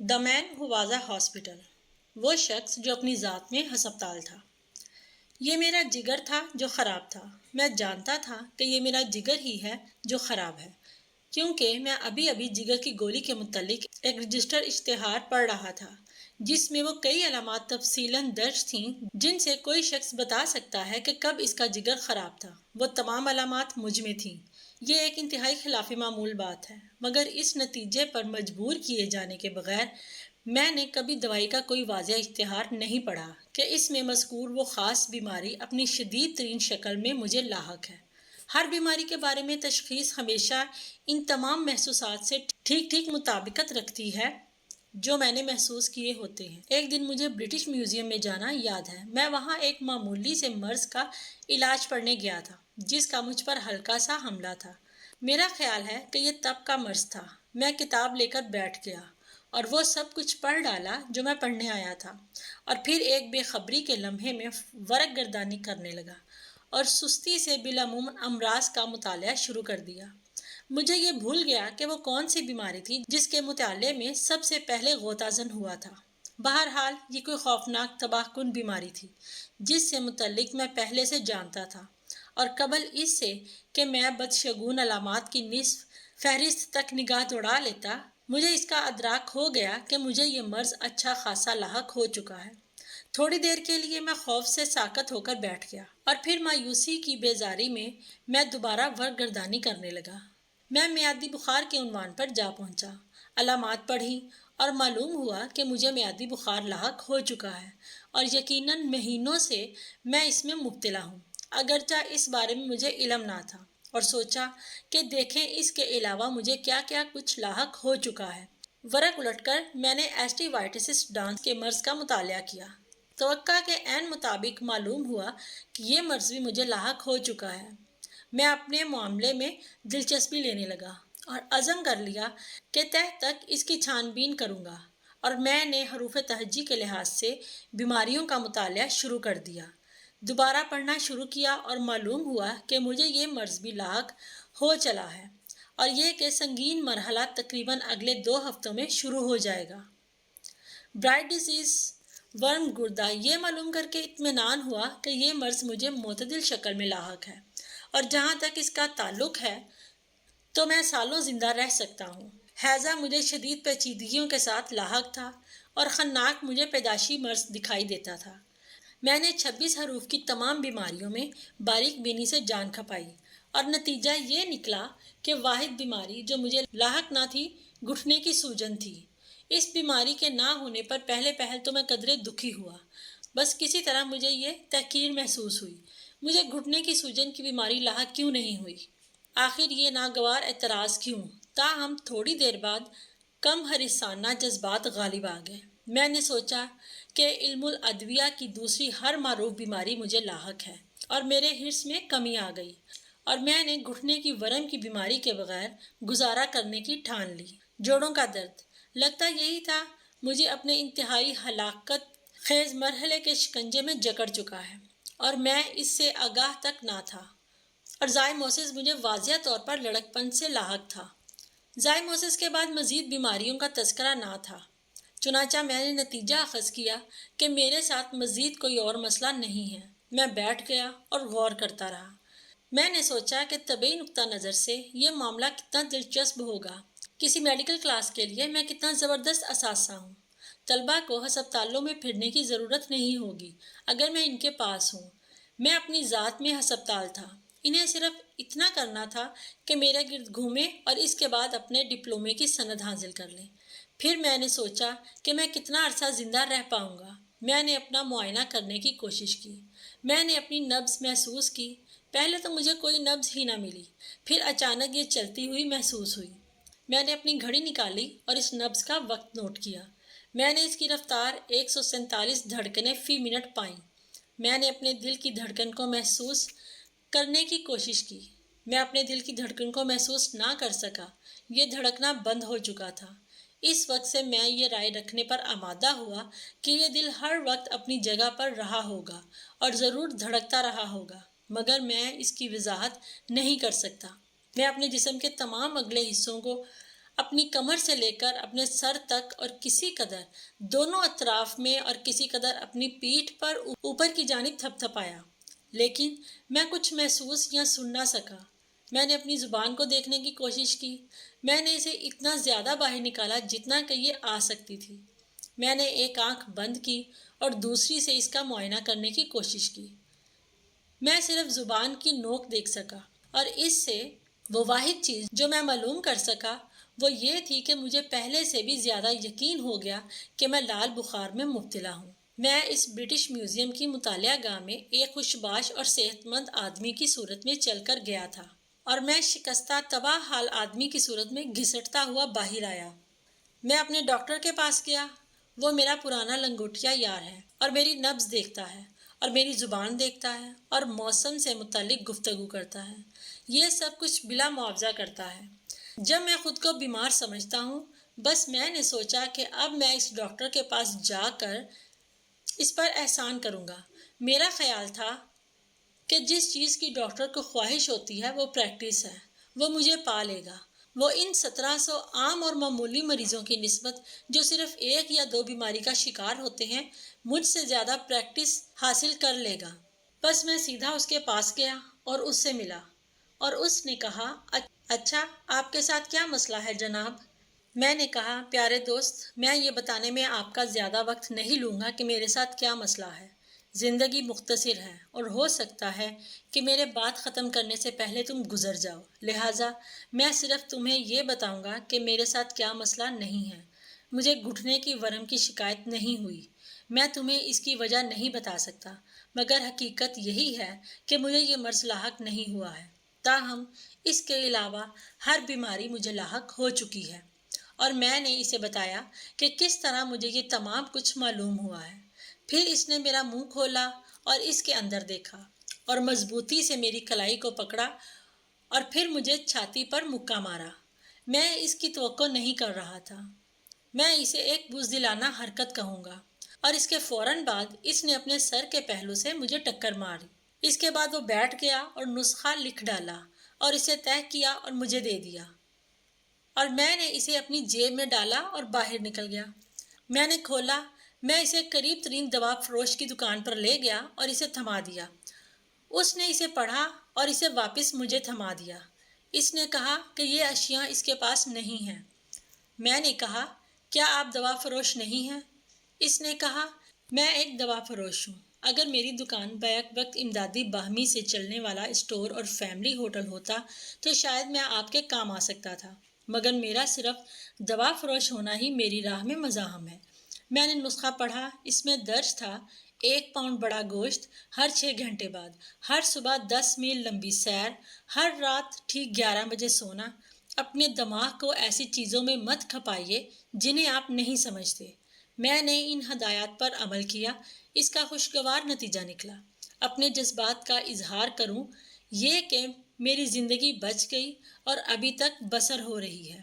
The main who was a hospital, وہ شخص جو اپنی ذات میں ہسپتال تھا۔ یہ میرا جگر تھا جو خراب تھا۔ میں جانتا تھا کہ یہ میرا جگر ہی ہے جو خراب ہے، کیونکہ میں ابھی جگر کی گولی کے متعلق ایک رجسٹر اشتہار پڑھ رہا تھا، جس میں وہ کئی علامات تفصیلاً درج تھیں جن سے کوئی شخص بتا سکتا ہے کہ کب اس کا جگر خراب تھا۔ وہ تمام علامات مجھ میں تھیں۔ یہ ایک انتہائی خلاف معمول بات ہے، مگر اس نتیجے پر مجبور کیے جانے کے بغیر میں نے کبھی دوائی کا کوئی واضح اشتہار نہیں پڑھا کہ اس میں مذکور وہ خاص بیماری اپنی شدید ترین شکل میں مجھے لاحق ہے۔ ہر بیماری کے بارے میں تشخیص ہمیشہ ان تمام محسوسات سے ٹھیک مطابقت رکھتی ہے جو میں نے محسوس کیے ہوتے ہیں۔ ایک دن مجھے برٹش میوزیم میں جانا یاد ہے۔ میں وہاں ایک معمولی سے مرض کا علاج پڑھنے گیا تھا جس کا مجھ پر ہلکا سا حملہ تھا۔ میرا خیال ہے کہ یہ تب کا مرض تھا۔ میں کتاب لے کر بیٹھ گیا اور وہ سب کچھ پڑھ ڈالا جو میں پڑھنے آیا تھا، اور پھر ایک بے خبری کے لمحے میں ورق گردانی کرنے لگا اور سستی سے بالعموم امراض کا مطالعہ شروع کر دیا۔ مجھے یہ بھول گیا کہ وہ کون سی بیماری تھی جس کے مطالعے میں سب سے پہلے غوطہ زن ہوا تھا۔ بہرحال یہ کوئی خوفناک تباہ کن بیماری تھی جس سے متعلق میں پہلے سے جانتا تھا، اور قبل اس سے کہ میں بدشگون علامات کی نصف فہرست تک نگاہ دوڑا لیتا، مجھے اس کا ادراک ہو گیا کہ مجھے یہ مرض اچھا خاصا لاحق ہو چکا ہے۔ تھوڑی دیر کے لیے میں خوف سے ساکت ہو کر بیٹھ گیا، اور پھر مایوسی کی بیزاری میں دوبارہ ورق گردانی کرنے لگا۔ میں میادی بخار کے عنوان پر جا پہنچا، علامات پڑھی اور معلوم ہوا کہ مجھے میادی بخار لاحق ہو چکا ہے، اور یقیناً مہینوں سے میں اس میں مبتلا ہوں، اگرچہ اس بارے میں مجھے علم نہ تھا، اور سوچا کہ دیکھیں اس کے علاوہ مجھے کیا کچھ لاحق ہو چکا ہے۔ ورق الٹ کر میں نے ایسٹیوائٹس ڈانس کے مرض کا مطالعہ کیا۔ توقع کے عین مطابق معلوم ہوا کہ یہ مرض بھی مجھے لاحق ہو چکا ہے۔ میں اپنے معاملے میں دلچسپی لینے لگا اور عزم کر لیا کہ تہ تک اس کی چھان بین کروں گا، اور میں نے حروف تہجی کے لحاظ سے بیماریوں کا مطالعہ شروع کر دیا۔ دوبارہ پڑھنا شروع کیا اور معلوم ہوا کہ مجھے یہ مرض بھی لاحق ہو چلا ہے، اور یہ کہ سنگین مرحلہ تقریباً اگلے 2 ہفتوں میں شروع ہو جائے گا۔ برائٹ ڈیزیز، ورم گردہ۔ یہ معلوم کر کے اطمینان ہوا کہ یہ مرض مجھے معتدل شکل میں لاحق ہے، اور جہاں تک اس کا تعلق ہے تو میں سالوں زندہ رہ سکتا ہوں۔ ہیضہ مجھے شدید پیچیدگیوں کے ساتھ لاحق تھا، اور خناق مجھے پیدائشی مرض دکھائی دیتا تھا۔ میں نے 26 حروف کی تمام بیماریوں میں باریک بینی سے جان کھپائی، اور نتیجہ یہ نکلا کہ واحد بیماری جو مجھے لاحق نہ تھی گھٹنے کی سوجن تھی۔ اس بیماری کے نہ ہونے پر پہل تو میں قدرے دکھی ہوا، بس کسی طرح مجھے یہ تحقیر محسوس ہوئی، مجھے گھٹنے کی سوجن کی بیماری لاحق کیوں نہیں ہوئی؟ آخر یہ ناگوار اعتراض کیوں؟ تاہم تھوڑی دیر بعد کم حریصانہ جذبات غالب آ گئے۔ میں نے سوچا کہ علم الادویہ کی دوسری ہر معروف بیماری مجھے لاحق ہے، اور میرے حرص میں کمی آ گئی، اور میں نے گھٹنے کی ورم کی بیماری کے بغیر گزارا کرنے کی ٹھان لی۔ جوڑوں کا درد، لگتا یہی تھا، مجھے اپنے انتہائی ہلاکت خیز مرحلے کے شکنجے میں جکڑ چکا ہے، اور میں اس سے آگاہ تک نہ تھا، اور زائموسس مجھے واضح طور پر لڑکپن سے لاحق تھا۔ زائموسس کے بعد مزید بیماریوں کا تذکرہ نہ تھا، چنانچہ میں نے نتیجہ اخذ کیا کہ میرے ساتھ مزید کوئی اور مسئلہ نہیں ہے۔ میں بیٹھ گیا اور غور کرتا رہا۔ میں نے سوچا کہ طبی نقطہ نظر سے یہ معاملہ کتنا دلچسپ ہوگا۔ کسی میڈیکل کلاس کے لیے میں کتنا زبردست اثاثہ ہوں۔ طلباء کو ہسپتالوں میں پھرنے کی ضرورت نہیں ہوگی اگر میں ان کے پاس ہوں۔ میں اپنی ذات میں ہسپتال تھا، انہیں صرف اتنا کرنا تھا کہ میرے گرد گھومیں اور اس کے بعد اپنے ڈپلومے کی سند حاصل کر لیں۔ پھر میں نے سوچا کہ میں کتنا عرصہ زندہ رہ پاؤں گا۔ میں نے اپنا معائنہ کرنے کی کوشش کی، میں نے اپنی نبض محسوس کی۔ پہلے تو مجھے کوئی نبض ہی نہ ملی، پھر اچانک یہ چلتی ہوئی محسوس ہوئی۔ میں نے اپنی گھڑی نکالی اور اس نبض کا وقت نوٹ کیا۔ میں نے اس کی رفتار 147 دھڑکنیں فی منٹ پائیں۔ میں نے اپنے دل کی دھڑکن کو محسوس کرنے کی کوشش کی۔ میں اپنے دل کی دھڑکن کو محسوس نہ کر سکا، یہ دھڑکنا بند ہو چکا تھا۔ اس وقت سے میں یہ رائے رکھنے پر آمادہ ہوا کہ یہ دل ہر وقت اپنی جگہ پر رہا ہوگا اور ضرور دھڑکتا رہا ہوگا، مگر میں اس کی وضاحت نہیں کر سکتا۔ میں اپنے جسم کے تمام اگلے حصوں کو اپنی کمر سے لے کر اپنے سر تک اور کسی قدر دونوں اطراف میں اور کسی قدر اپنی پیٹھ پر اوپر کی جانب تھپ تھپایا، لیکن میں کچھ محسوس یا سن نہ سکا۔ میں نے اپنی زبان کو دیکھنے کی کوشش کی۔ میں نے اسے اتنا زیادہ باہر نکالا جتنا کہ یہ آ سکتی تھی۔ میں نے ایک آنکھ بند کی اور دوسری سے اس کا معائنہ کرنے کی کوشش کی۔ میں صرف زبان کی نوک دیکھ سکا، اور اس سے وہ واحد چیز جو میں معلوم کر سکا وہ یہ تھی کہ مجھے پہلے سے بھی زیادہ یقین ہو گیا کہ میں لال بخار میں مبتلا ہوں۔ میں اس برٹش میوزیم کی مطالعہ گاہ میں ایک خوشباش اور صحت مند آدمی کی صورت میں چل کر گیا تھا، اور میں شکستہ تباہ حال آدمی کی صورت میں گھسٹتا ہوا باہر آیا۔ میں اپنے ڈاکٹر کے پاس گیا۔ وہ میرا پرانا لنگوٹیا یار ہے، اور میری نبض دیکھتا ہے، اور میری زبان دیکھتا ہے، اور موسم سے متعلق گفتگو کرتا ہے۔ یہ سب کچھ بلا معاوضہ کرتا ہے۔ جب میں خود کو بیمار سمجھتا ہوں، بس میں نے سوچا کہ اب میں اس ڈاکٹر کے پاس جا کر اس پر احسان کروں گا۔ میرا خیال تھا کہ جس چیز کی ڈاکٹر کو خواہش ہوتی ہے وہ پریکٹس ہے۔ وہ مجھے پا لے گا۔ وہ ان 1700 عام اور معمولی مریضوں کی نسبت جو صرف ایک یا دو بیماری کا شکار ہوتے ہیں، مجھ سے زیادہ پریکٹس حاصل کر لے گا۔ بس میں سیدھا اس کے پاس گیا اور اس سے ملا، اور اس نے کہا، اچھا، آپ کے ساتھ کیا مسئلہ ہے جناب؟ میں نے کہا، پیارے دوست، میں یہ بتانے میں آپ کا زیادہ وقت نہیں لوں گا کہ میرے ساتھ کیا مسئلہ ہے۔ زندگی مختصر ہے، اور ہو سکتا ہے کہ میرے بات ختم کرنے سے پہلے تم گزر جاؤ، لہٰذا میں صرف تمہیں یہ بتاؤں گا کہ میرے ساتھ کیا مسئلہ نہیں ہے۔ مجھے گھٹنے کی ورم کی شکایت نہیں ہوئی۔ میں تمہیں اس کی وجہ نہیں بتا سکتا، مگر حقیقت یہی ہے کہ مجھے یہ مرض لاحق نہیں ہوا ہے۔ تاہم اس کے علاوہ ہر بیماری مجھے لاحق ہو چکی ہے، اور میں نے اسے بتایا کہ کس طرح مجھے یہ تمام کچھ معلوم ہوا ہے۔ پھر اس نے میرا منہ کھولا اور اس کے اندر دیکھا، اور مضبوطی سے میری کلائی کو پکڑا، اور پھر مجھے چھاتی پر مکہ مارا۔ میں اس کی توقع نہیں کر رہا تھا۔ میں اسے ایک بزدلانہ حرکت کہوں گا، اور اس کے فوراً بعد اس نے اپنے سر کے پہلو سے مجھے ٹکر ماری۔ اس کے بعد وہ بیٹھ گیا اور نسخہ لکھ ڈالا اور اسے طے کیا اور مجھے دے دیا، اور میں نے اسے اپنی جیب میں ڈالا اور باہر نکل گیا۔ میں نے کھولا۔ میں اسے قریب ترین دوا فروش کی دکان پر لے گیا اور اسے تھما دیا۔ اس نے اسے پڑھا اور اسے واپس مجھے تھما دیا۔ اس نے کہا کہ یہ اشیاء اس کے پاس نہیں ہیں۔ میں نے کہا، کیا آپ دوا فروش نہیں ہیں؟ اس نے کہا، میں ایک دوا فروش ہوں۔ اگر میری دکان بیک وقت امدادی باہمی سے چلنے والا اسٹور اور فیملی ہوٹل ہوتا تو شاید میں آپ کے کام آ سکتا تھا، مگر میرا صرف دوا فروش ہونا ہی میری راہ میں مزاحم ہے۔ میں نے نسخہ پڑھا۔ اس میں درج تھا 1 پاؤنڈ بڑا گوشت ہر 6 گھنٹے بعد، ہر صبح 10 میل لمبی سیر، ہر رات ٹھیک 11 بجے سونا۔ اپنے دماغ کو ایسی چیزوں میں مت کھپائیے جنہیں آپ نہیں سمجھتے۔ میں نے ان ہدایات پر عمل کیا۔ اس کا خوشگوار نتیجہ نکلا۔ اپنے جذبات کا اظہار کروں یہ کہ میری زندگی بچ گئی اور ابھی تک بسر ہو رہی ہے۔